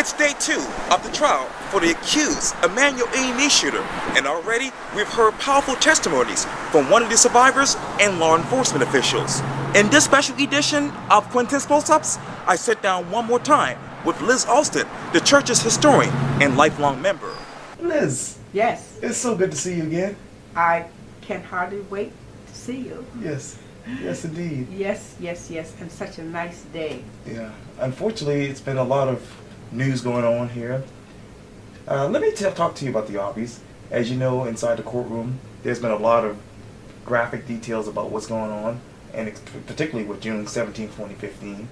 It's day 2 of the trial for the accused Emanuel AME shooter, and already we've heard powerful testimonies from one of the survivors and law enforcement officials. In this special edition of Quintin's Close-Ups, I sit down one more time with Liz Alston, the church's historian and lifelong member. Liz. Yes. It's so good to see you again. I can hardly wait to see you. Yes. Yes, indeed. Yes, and such a nice day. Yeah. Unfortunately, it's been a lot of news going on here. Let me talk to you about the obvious. As you know, inside the courtroom, there's been a lot of graphic details about what's going on, and particularly with June 17, 2015.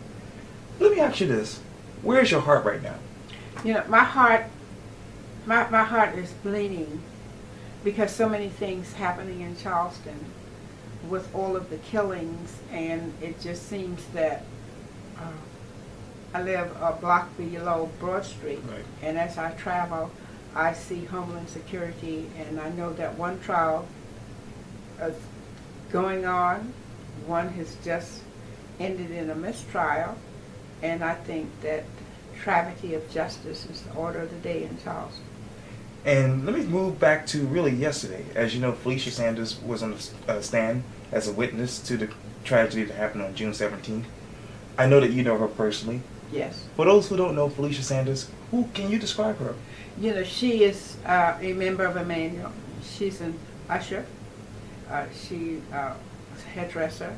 Let me ask you this. Where's your heart right now? You know, my heart is bleeding because so many things happening in Charleston with all of the killings, and it just seems that I live a block below Broad Street, Right. and as I travel, I see Homeland Security, and I know that one trial is going on, one has just ended in a mistrial, and I think that travesty of justice is the order of the day in Charleston. And let me move back to really yesterday. As you know, Felicia Sanders was on the stand as a witness to the tragedy that happened on June 17th. I know that you know her personally. Yes. For those who don't know Felicia Sanders, who can you describe her? You know, she is a member of Emanuel. She's an usher. She was a hairdresser,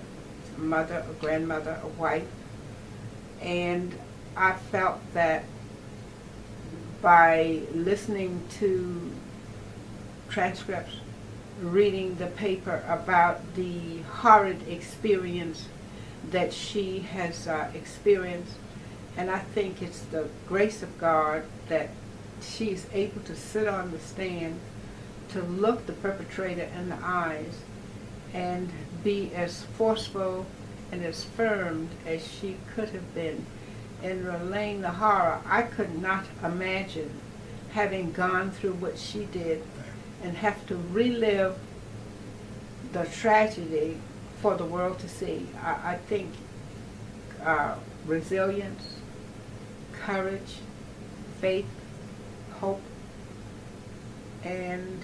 a mother, a grandmother, a wife. And I felt that by listening to transcripts, reading the paper about the horrid experience that she has experienced, and I think it's the grace of God that she's able to sit on the stand to look the perpetrator in the eyes and be as forceful and as firm as she could have been in relaying the horror. I could not imagine having gone through what she did and have to relive the tragedy for the world to see. I think resilience, courage, faith, hope, and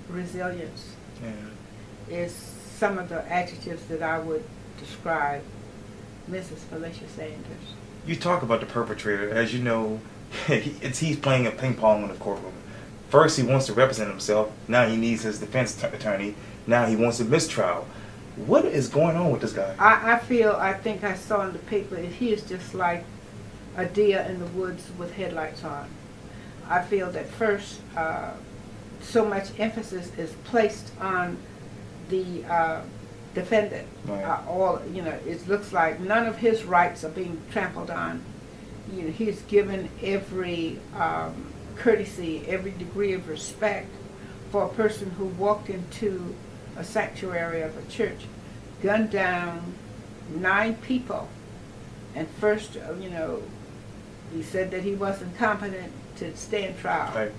resilience is some of the adjectives that I would describe Mrs. Felicia Sanders. You talk about the perpetrator. As you know, he's playing a ping pong in the courtroom. First, he wants to represent himself. Now he needs his defense attorney. Now he wants a mistrial. What is going on with this guy? I think I saw in the paper that he is just like a deer in the woods with headlights on. I feel that first, so much emphasis is placed on the defendant. Right. It looks like none of his rights are being trampled on. You know, he's given every courtesy, every degree of respect for a person who walked into a sanctuary of a church, gunned down 9 people, and first, he said that he wasn't competent to stand trial. Right.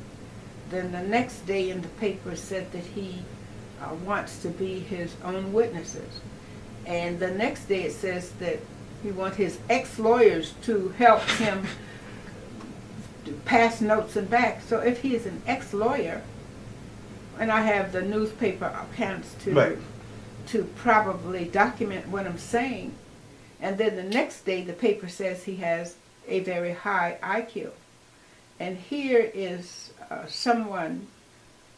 Then the next day in the paper said that he wants to be his own witnesses. And the next day it says that he wants his ex-lawyers to help him to pass notes and back. So if he is an ex-lawyer, and I have the newspaper accounts to probably document what I'm saying, and then the next day the paper says he has a very high IQ. And here is someone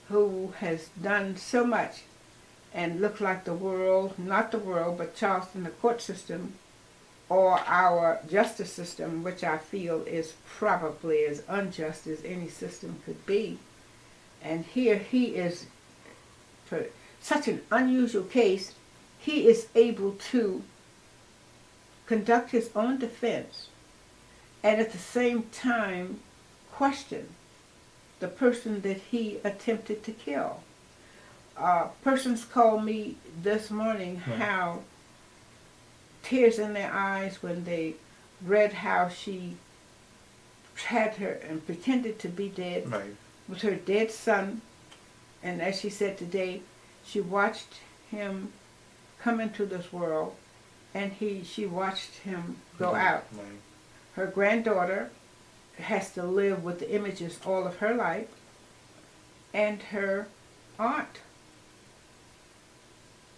who has done so much and looked like the world, not the world, but Charleston, the court system, or our justice system, which I feel is probably as unjust as any system could be. And here he is, for such an unusual case, he is able to conduct his own defense and at the same time question the person that he attempted to kill. Persons called me this morning how tears in their eyes when they read how she had her and pretended to be dead with her dead son, and as she said today, she watched him come into this world and she watched him go out. Her granddaughter has to live with the images all of her life, and her aunt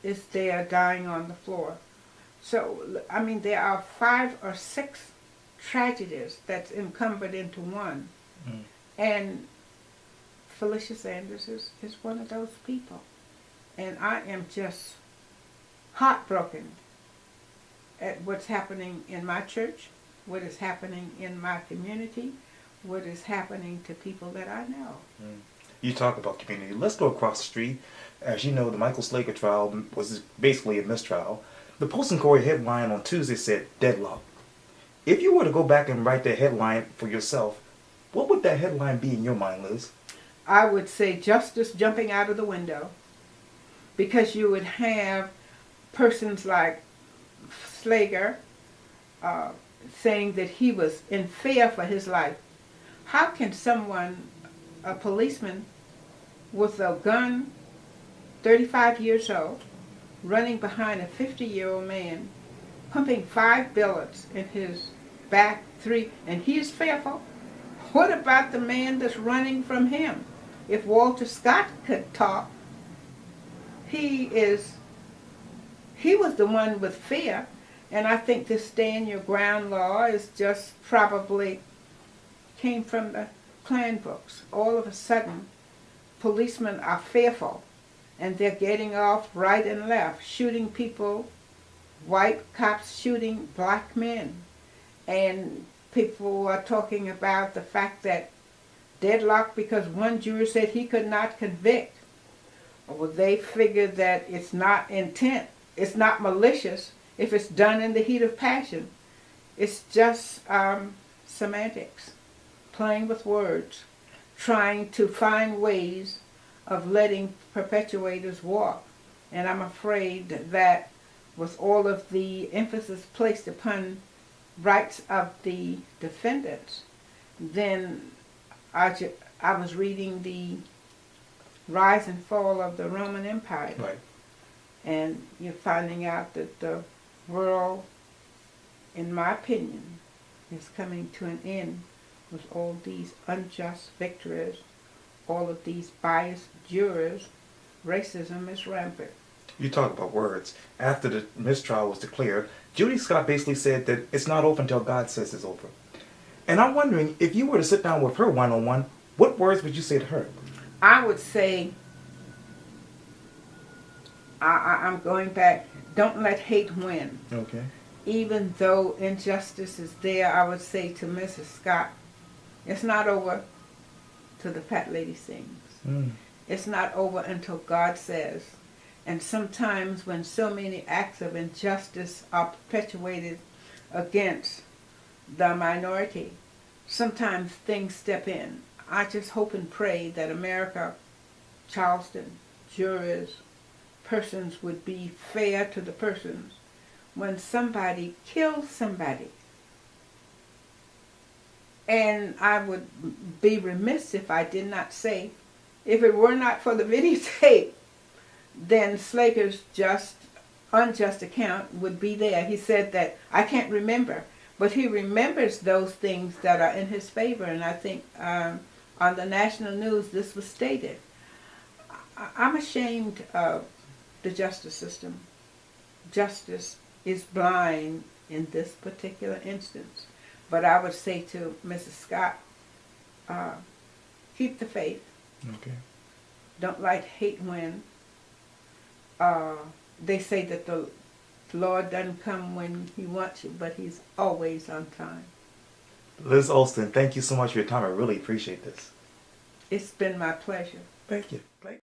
is there dying on the floor. So, I mean, there are 5 or 6 tragedies that's encumbered into one. Mm. And Felicia Sanders is one of those people. And I am just heartbroken at what's happening in my church, what is happening in my community, what is happening to people that I know. Mm. You talk about community. Let's go across the street. As you know, the Michael Slager trial was basically a mistrial. The Post and Courier headline on Tuesday said deadlock. If you were to go back and write that headline for yourself, what would that headline be in your mind, Liz? I would say justice jumping out of the window, because you would have persons like Slager saying that he was in fear for his life. How can someone, a policeman with a gun, 35 years old, running behind a 50-year-old man, pumping 5 bullets in his back, 3, and he is fearful? What about the man that's running from him? If Walter Scott could talk, he was the one with fear. And I think this stand your ground law is just probably came from the Klan books. All of a sudden, policemen are fearful, and they're getting off right and left, shooting people, white cops shooting black men. And people are talking about the fact that deadlock because one juror said he could not convict. Well, they figured that it's not intent, it's not malicious if it's done in the heat of passion. It's just semantics, playing with words, trying to find ways of letting perpetuators walk. And I'm afraid that with all of the emphasis placed upon rights of the defendants, then I was reading the rise and fall of the Roman Empire. Right. And you're finding out that the world, in my opinion, is coming to an end with all these unjust victories, all of these biased jurors. Racism is rampant. You talk about words. After the mistrial was declared, Judy Scott basically said that it's not over until God says it's over. And I'm wondering, if you were to sit down with her one-on-one, what words would you say to her? I would say, I'm going back, don't let hate win. Okay. Even though injustice is there, I would say to Mrs. Scott, it's not over till the fat lady sings. Mm. It's not over until God says. And sometimes when so many acts of injustice are perpetuated against the minority, sometimes things step in. I just hope and pray that America, Charleston, jurors, persons would be fair to the persons. When somebody kills somebody, and I would be remiss if I did not say, if it were not for the videotape, then Slager's unjust account would be there. He said that, I can't remember, but he remembers those things that are in his favor, and I think on the national news this was stated. I'm ashamed of the justice system. Justice is blind in this particular instance. But I would say to Mrs. Scott, keep the faith. Okay. Don't let hate win. They say that the Lord doesn't come when he wants you, but he's always on time. Liz Alston, thank you so much for your time. I really appreciate this. It's been my pleasure. Thank you.